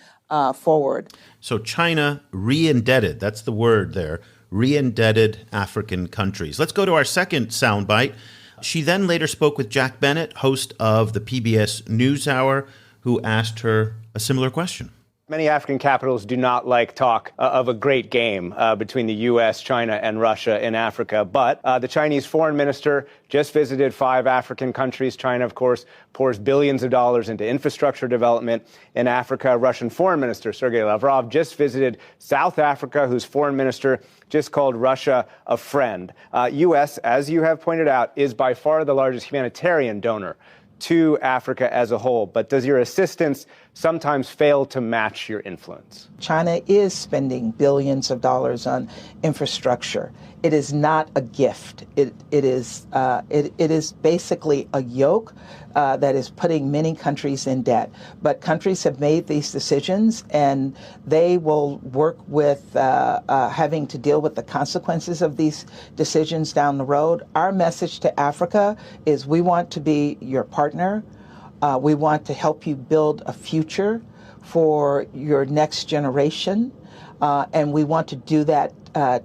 forward. So China re-indebted, that's the word there, re-indebted African countries. Let's go to our second soundbite. She then later spoke with Jack Bennett, host of the PBS NewsHour, who asked her a similar question. Many African capitals do not like talk of a great game between the U.S., China, and Russia in Africa. But the Chinese foreign minister just visited 5 African countries. China, of course, pours billions of dollars into infrastructure development in Africa. Russian foreign minister Sergei Lavrov just visited South Africa, whose foreign minister just called Russia a friend. U.S., as you have pointed out, is by far the largest humanitarian donor to Africa as a whole. But does your assistance sometimes fail to match your influence? China is spending billions of dollars on infrastructure. It is not a gift. It is basically a yoke that is putting many countries in debt. But countries have made these decisions, and they will work with having to deal with the consequences of these decisions down the road. Our message to Africa is we want to be your partner. We want to help you build a future for your next generation, and we want to do that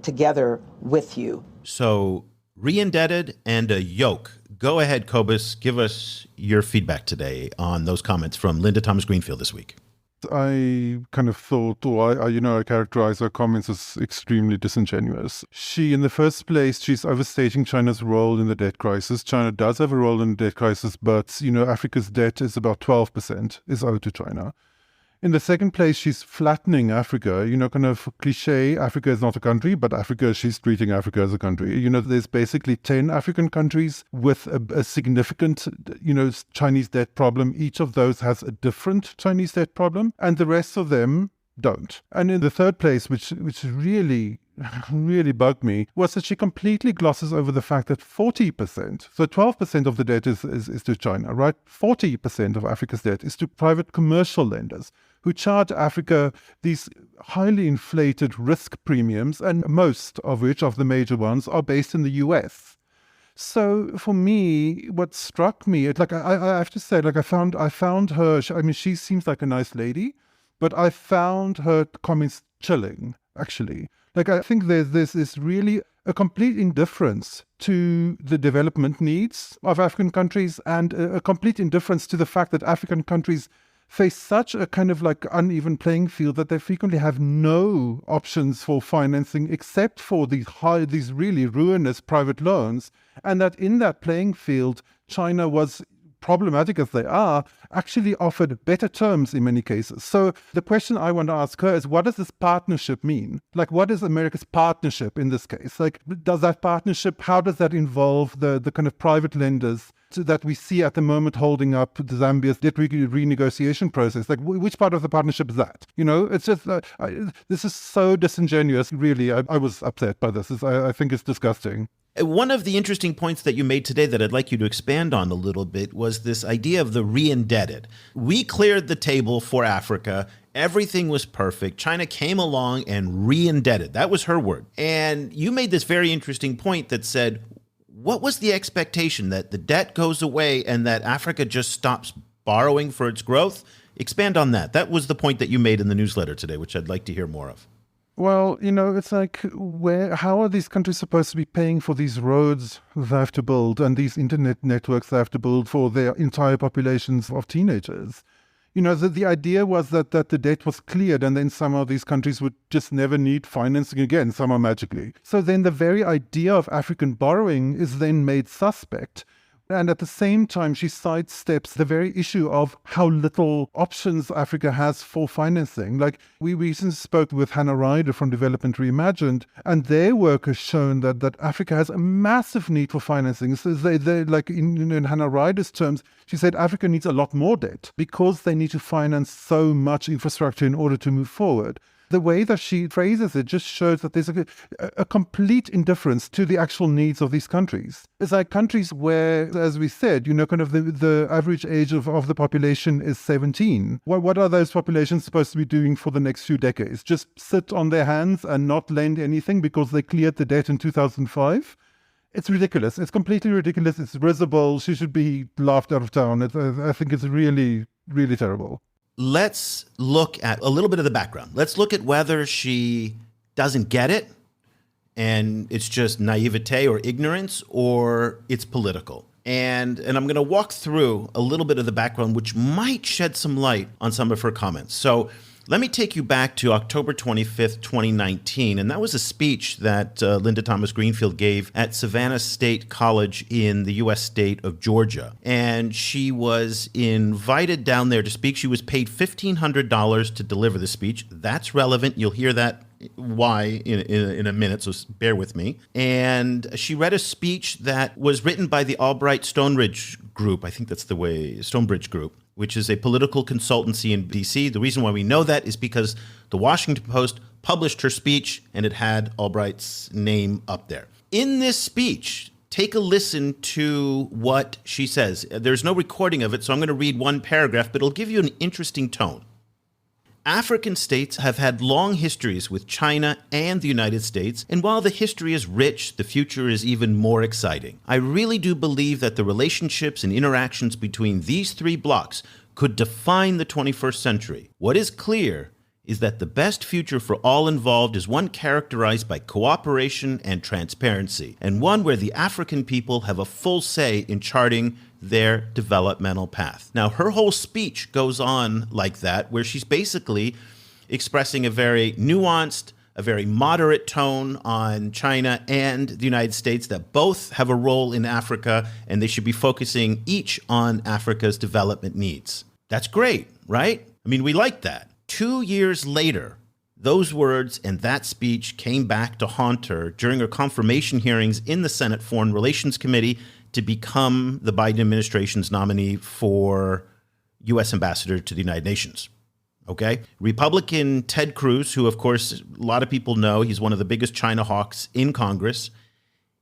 together with you. So, re-indebted and a yoke. Go ahead, Cobus. Give us your feedback today on those comments from Linda Thomas-Greenfield this week. I kind of thought, I characterize her comments as extremely disingenuous. She, in the first place, she's overstating China's role in the debt crisis. China does have a role in the debt crisis, but, Africa's debt is about 12% is owed to China. In the second place, she's flattening Africa, kind of cliche, Africa is not a country, but she's treating Africa as a country. There's basically 10 African countries with a significant, Chinese debt problem. Each of those has a different Chinese debt problem, and the rest of them don't. And in the third place, which really bugged me, was that she completely glosses over the fact that 40%, so 12% of the debt is to China, right? 40% of Africa's debt is to private commercial lenders who charge Africa these highly inflated risk premiums, and most of which, of the major ones, are based in the US. So for me, what struck me, I have to say, I found her, she seems like a nice lady, but I found her comments chilling, actually. I think there's this really a complete indifference to the development needs of African countries, and a complete indifference to the fact that African countries face such a kind of uneven playing field that they frequently have no options for financing except for these really ruinous private loans, and that in that playing field, China was, problematic as they are, actually offered better terms in many cases. So the question I want to ask her is, what does this partnership mean? What is America's partnership in this case? Does that partnership, how does that involve the kind of private lenders that we see at the moment holding up the Zambia's debt renegotiation process? Which part of the partnership is that? It's just, this is so disingenuous, really. I was upset by this. I think it's disgusting. One of the interesting points that you made today that I'd like you to expand on a little bit was this idea of the re-indebted. We cleared the table for Africa. Everything was perfect. China came along and re-indebted. That was her word. And you made this very interesting point that said, what was the expectation? That the debt goes away and that Africa just stops borrowing for its growth? Expand on that. That was the point that you made in the newsletter today, which I'd like to hear more of. Well, it's like, how are these countries supposed to be paying for these roads they have to build and these internet networks they have to build for their entire populations of teenagers? The idea was that the debt was cleared and then somehow these countries would just never need financing again, somehow magically. So then the very idea of African borrowing is then made suspect. And at the same time, she sidesteps the very issue of how little options Africa has for financing. Like, we recently spoke with Hannah Ryder from Development Reimagined, and their work has shown that Africa has a massive need for financing. So they like in Hannah Ryder's terms, she said Africa needs a lot more debt because they need to finance so much infrastructure in order to move forward. The way that she phrases it just shows that there's a complete indifference to the actual needs of these countries. It's like countries where, as we said, kind of the average age of the population is 17. What are those populations supposed to be doing for the next few decades? Just sit on their hands and not lend anything because they cleared the debt in 2005? It's ridiculous. It's completely ridiculous. It's risible. She should be laughed out of town. I think it's really, really terrible. Let's look at a little bit of the background. Let's look at whether she doesn't get it and it's just naivete or ignorance, or it's political. And I'm going to walk through a little bit of the background, which might shed some light on some of her comments. So let me take you back to October 25th, 2019. And that was a speech that Linda Thomas-Greenfield gave at Savannah State College in the U.S. state of Georgia. And she was invited down there to speak. She was paid $1,500 to deliver the speech. That's relevant. You'll hear that why in a minute, so bear with me. And she read a speech that was written by the Albright Stonebridge Group. I think that's the way, Stonebridge Group, which is a political consultancy in D.C. The reason why we know that is because the Washington Post published her speech and it had Albright's name up there. In this speech, take a listen to what she says. There's no recording of it, so I'm going to read one paragraph, but it'll give you an interesting tone. African states have had long histories with China and the United States, and while the history is rich, the future is even more exciting. I really do believe that the relationships and interactions between these three blocs could define the 21st century. What is clear is that the best future for all involved is one characterized by cooperation and transparency, and one where the African people have a full say in charting their developmental path. Now, her whole speech goes on like that, where she's basically expressing a very nuanced, a very moderate tone on China and the United States, that both have a role in Africa and they should be focusing each on Africa's development needs. That's great, right? I mean, we like that. 2 years later, those words and that speech came back to haunt her during her confirmation hearings in the Senate Foreign Relations Committee to become the Biden administration's nominee for U.S. ambassador to the United Nations. Okay? Republican Ted Cruz, who, of course, a lot of people know, he's one of the biggest China hawks in Congress.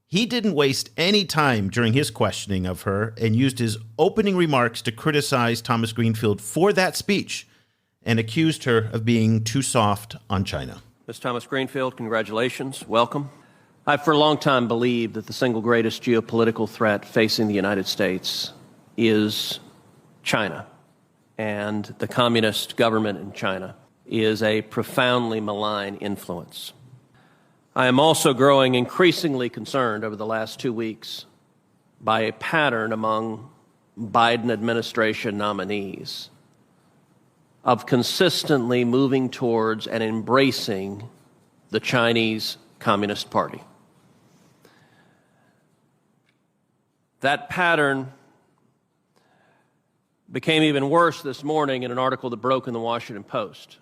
He didn't waste any time during his questioning of her and used his opening remarks to criticize Thomas Greenfield for that speech and accused her of being too soft on China. Ms. Thomas-Greenfield, congratulations. Welcome. I've for a long time believed that the single greatest geopolitical threat facing the United States is China, and the communist government in China is a profoundly malign influence. I am also growing increasingly concerned over the last 2 weeks by a pattern among Biden administration nominees of consistently moving towards and embracing the Chinese Communist Party. That pattern became even worse this morning in an article that broke in the Washington Post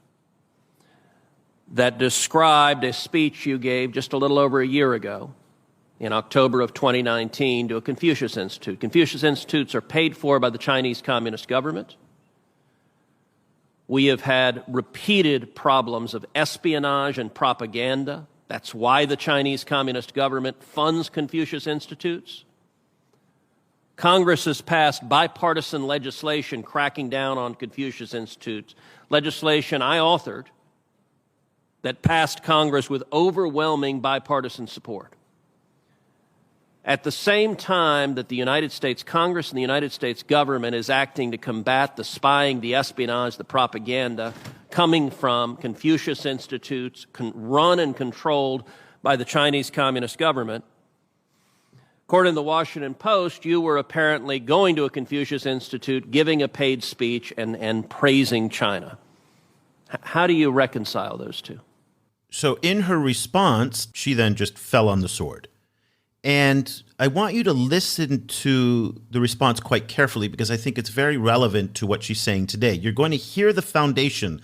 that described a speech you gave just a little over a year ago in October of 2019 to a Confucius Institute. Confucius Institutes are paid for by the Chinese Communist government. We have had repeated problems of espionage and propaganda. That's why the Chinese Communist government funds Confucius Institutes. Congress has passed bipartisan legislation cracking down on Confucius Institutes, legislation I authored that passed Congress with overwhelming bipartisan support. At the same time that the United States Congress and the United States government is acting to combat the spying, the espionage, the propaganda, coming from Confucius institutes run and controlled by the Chinese Communist government. According to the Washington Post, you were apparently going to a Confucius Institute, giving a paid speech, and praising China. How do you reconcile those two? So in her response, she then just fell on the sword. And I want you to listen to the response quite carefully because I think it's very relevant to what she's saying today. You're going to hear the foundation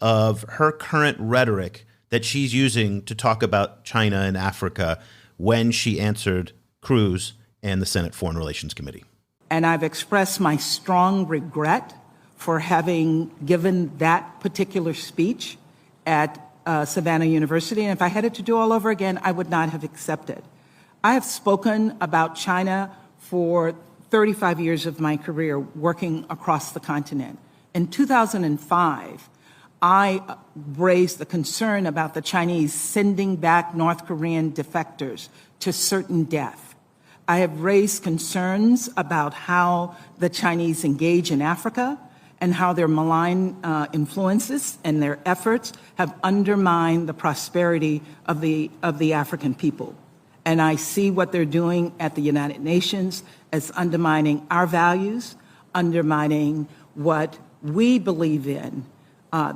of her current rhetoric that she's using to talk about China and Africa when she answered Cruz and the Senate Foreign Relations Committee. And I've expressed my strong regret for having given that particular speech at Savannah University. And if I had it to do all over again, I would not have accepted. I have spoken about China for 35 years of my career working across the continent. In 2005, I raised the concern about the Chinese sending back North Korean defectors to certain death. I have raised concerns about how the Chinese engage in Africa and how their malign influences and their efforts have undermined the prosperity of the African people. And I see what they're doing at the United Nations as undermining our values, undermining what we believe in.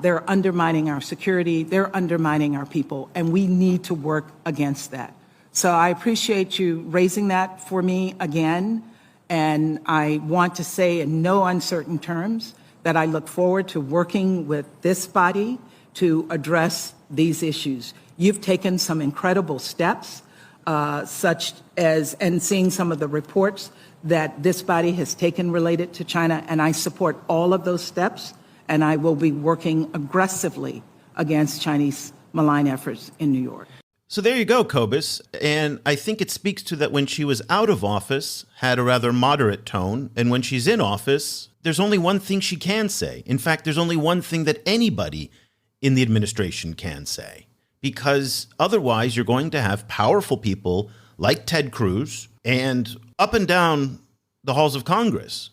They're undermining our security, they're undermining our people, and we need to work against that. So I appreciate you raising that for me again, and I want to say in no uncertain terms that I look forward to working with this body to address these issues. You've taken some incredible steps, such as, and seeing some of the reports that this body has taken related to China, and I support all of those steps, and I will be working aggressively against Chinese malign efforts in New York. So there you go, Cobus. And I think it speaks to that when she was out of office, had a rather moderate tone. And when she's in office, there's only one thing she can say. In fact, there's only one thing that anybody in the administration can say. Because otherwise, you're going to have powerful people like Ted Cruz and up and down the halls of Congress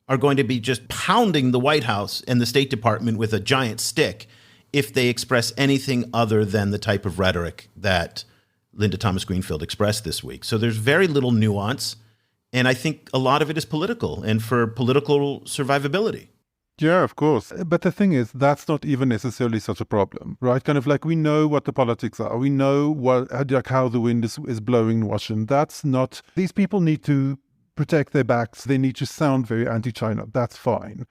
are going to be just pounding the White House and the State Department with a giant stick if they express anything other than the type of rhetoric that Linda Thomas-Greenfield expressed this week. So there's very little nuance, and I think a lot of it is political and for political survivability. Yeah, of course. But the thing is, that's not even necessarily such a problem, right? Kind of like we know what the politics are. We know how the wind is blowing in Washington. That's not... These people need to protect their backs. They need to sound very anti-China. That's fine.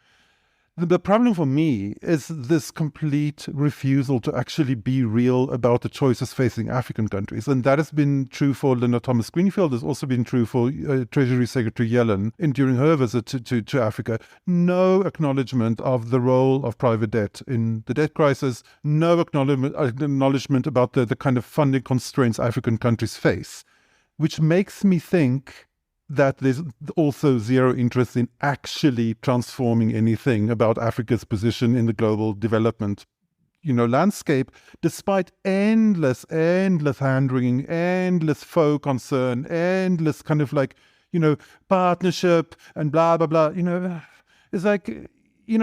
The problem for me is this complete refusal to actually be real about the choices facing African countries. And that has been true for Linda Thomas-Greenfield. It's also been true for Treasury Secretary Yellen during her visit to Africa. No acknowledgement of the role of private debt in the debt crisis. No acknowledgement about the kind of funding constraints African countries face, which makes me think that there's also zero interest in actually transforming anything about Africa's position in the global development, landscape, despite endless hand-wringing, endless faux concern, endless kind of partnership and blah, blah, blah. It's like,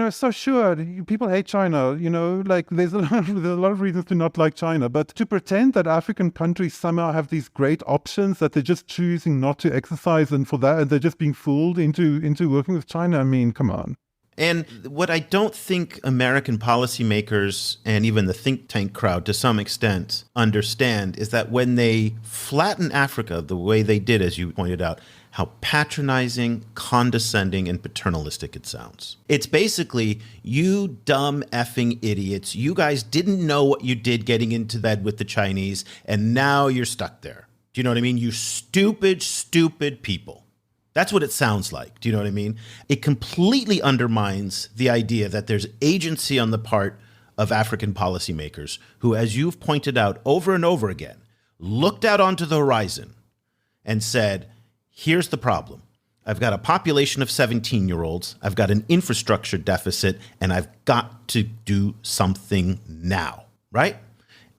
so sure, people hate China, there's a lot of reasons to not like China, but to pretend that African countries somehow have these great options that they're just choosing not to exercise, and for that, and they're just being fooled into working with China, I mean, come on. And what I don't think American policymakers and even the think tank crowd to some extent understand is that when they flatten Africa the way they did, as you pointed out, how patronizing, condescending, and paternalistic it sounds. It's basically, you dumb effing idiots, you guys didn't know what you did getting into that with the Chinese, and now you're stuck there. Do you know what I mean? You stupid, stupid people. That's what it sounds like. Do you know what I mean? It completely undermines the idea that there's agency on the part of African policymakers who, as you've pointed out over and over again, looked out onto the horizon and said, here's the problem. I've got a population of 17-year-olds. I've got an infrastructure deficit, and I've got to do something now, right?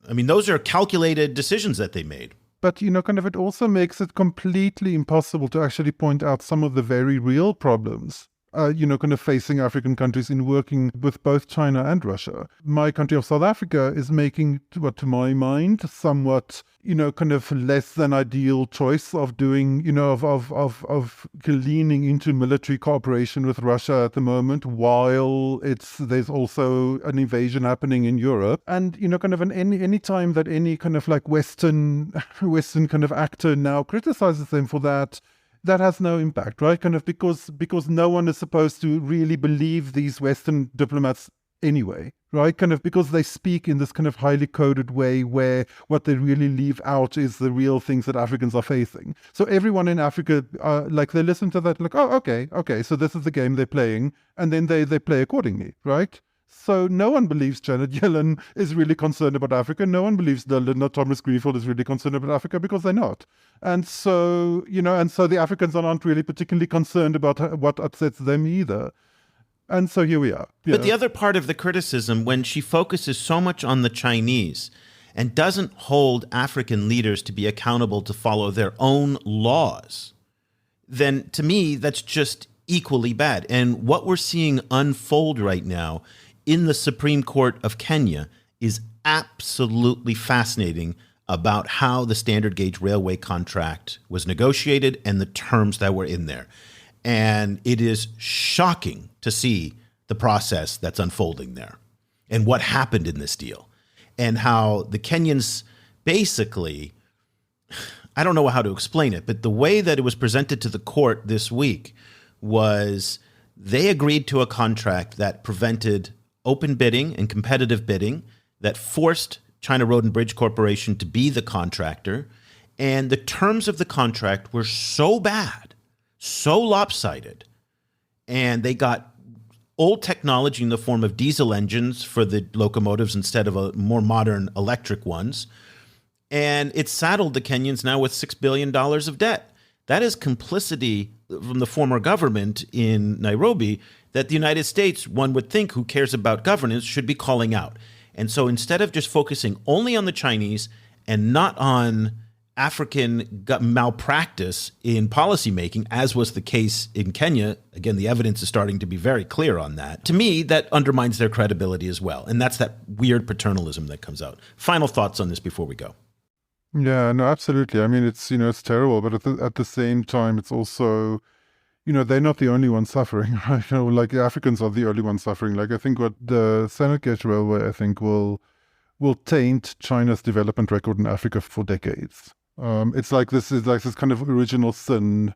I mean, those are calculated decisions that they made. But, it also makes it completely impossible to actually point out some of the very real problems kind of facing African countries in working with both China and Russia. My country of South Africa is making, to my mind, somewhat, kind of less than ideal choice of doing, of leaning into military cooperation with Russia at the moment, while there's also an invasion happening in Europe. And, kind of any time that any kind of like Western kind of actor now criticizes them for that, that has no impact, right? Kind of because no one is supposed to really believe these Western diplomats anyway, right? Kind of because they speak in this kind of highly coded way where what they really leave out is the real things that Africans are facing. So everyone in Africa, they listen to that like, oh, okay, so this is the game they're playing, and then they play accordingly, right? So no one believes Janet Yellen is really concerned about Africa. No one believes Linda Thomas-Greenfield is really concerned about Africa, because they're not. And so, the Africans aren't really particularly concerned about what upsets them either. And so here we are. But the other part of the criticism, when she focuses so much on the Chinese and doesn't hold African leaders to be accountable to follow their own laws, then to me, that's just equally bad. And what we're seeing unfold right now in the Supreme Court of Kenya is absolutely fascinating about how the standard gauge railway contract was negotiated and the terms that were in there. And it is shocking to see the process that's unfolding there and what happened in this deal, and how the Kenyans basically, I don't know how to explain it, but the way that it was presented to the court this week was they agreed to a contract that prevented open bidding and competitive bidding, that forced China Road and Bridge Corporation to be the contractor. And the terms of the contract were so bad, so lopsided, and they got old technology in the form of diesel engines for the locomotives instead of more modern electric ones. And it saddled the Kenyans now with $6 billion of debt. That is complicity from the former government in Nairobi that the United States, one would think, who cares about governance, should be calling out. And so instead of just focusing only on the Chinese and not on African malpractice in policymaking, as was the case in Kenya, again, the evidence is starting to be very clear on that. To me, that undermines their credibility as well. And that's that weird paternalism that comes out. Final thoughts on this before we go. Yeah, no, absolutely. I mean, it's terrible, but at the same time, it's also, they're not the only ones suffering, right? Like the Africans are the only ones suffering. Like I think what the Standard Gauge Railway, I think, will taint China's development record in Africa for decades. It's like this kind of original sin.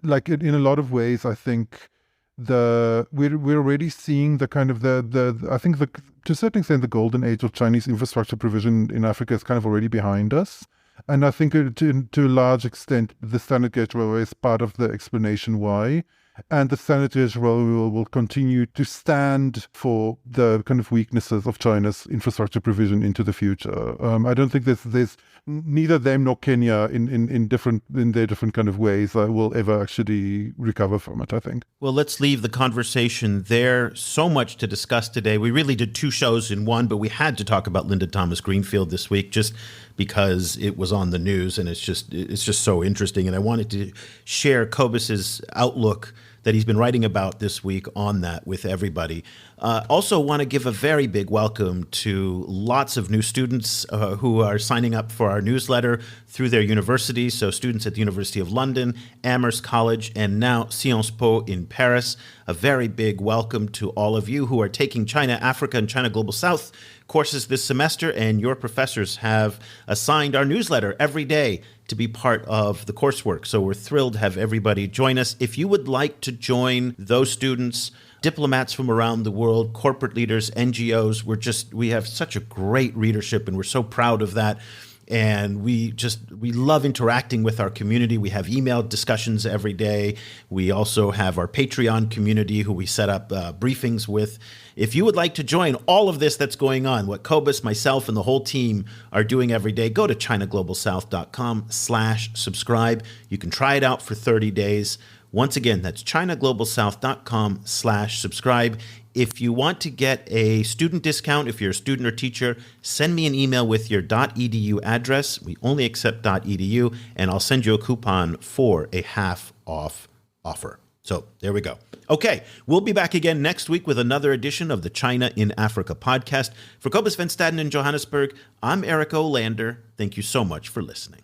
Like in a lot of ways, I think we're already seeing the kind of I think to a certain extent the golden age of Chinese infrastructure provision in Africa is kind of already behind us. And I think to a large extent, the Standard Gauge Railway is part of the explanation why. And the Standard Gauge Railway will continue to stand for the kind of weaknesses of China's infrastructure provision into the future. I don't think there's neither them nor Kenya in their different kind of ways will ever actually recover from it, I think. Well, let's leave the conversation there. So much to discuss today. We really did two shows in one, but we had to talk about Linda Thomas-Greenfield this week just because it was on the news, and it's just so interesting. And I wanted to share Cobus's outlook that he's been writing about this week on that with everybody. Also want to give a very big welcome to lots of new students who are signing up for our newsletter through their universities. So students at the University of London, Amherst College, and now Sciences Po in Paris. A very big welcome to all of you who are taking China, Africa, and China Global South courses this semester, and your professors have assigned our newsletter every day to be part of the coursework. So we're thrilled to have everybody join us. If you would like to join those students, diplomats from around the world, corporate leaders, NGOs, we have such a great readership, and we're so proud of that. And we love interacting with our community. We have email discussions every day. We also have our Patreon community who we set up briefings with. If you would like to join all of this that's going on, what Cobus, myself, and the whole team are doing every day, go to ChinaGlobalSouth.com/subscribe. You can try it out for 30 days. Once again, that's ChinaGlobalSouth.com/subscribe. If you want to get a student discount, if you're a student or teacher, send me an email with your .edu address. We only accept .edu, and I'll send you a coupon for a half-off offer. So So there we go. Okay, we'll be back again next week with another edition of the China in Africa podcast. For Cobus Van Staden in Johannesburg, I'm Eric Olander. Thank you so much for listening.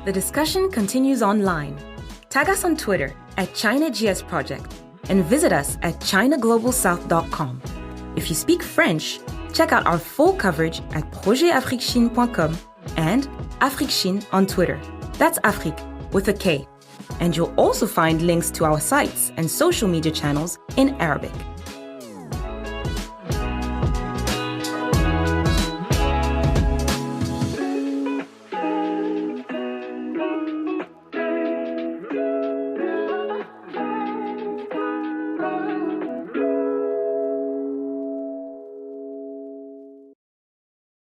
The discussion continues online. Tag us on Twitter at ChinaGS Project and visit us at ChinaGlobalSouth.com. If you speak French, check out our full coverage at projetafriquechine.com and AfriqueChine on Twitter. That's Afrique with a K. And you'll also find links to our sites and social media channels in Arabic.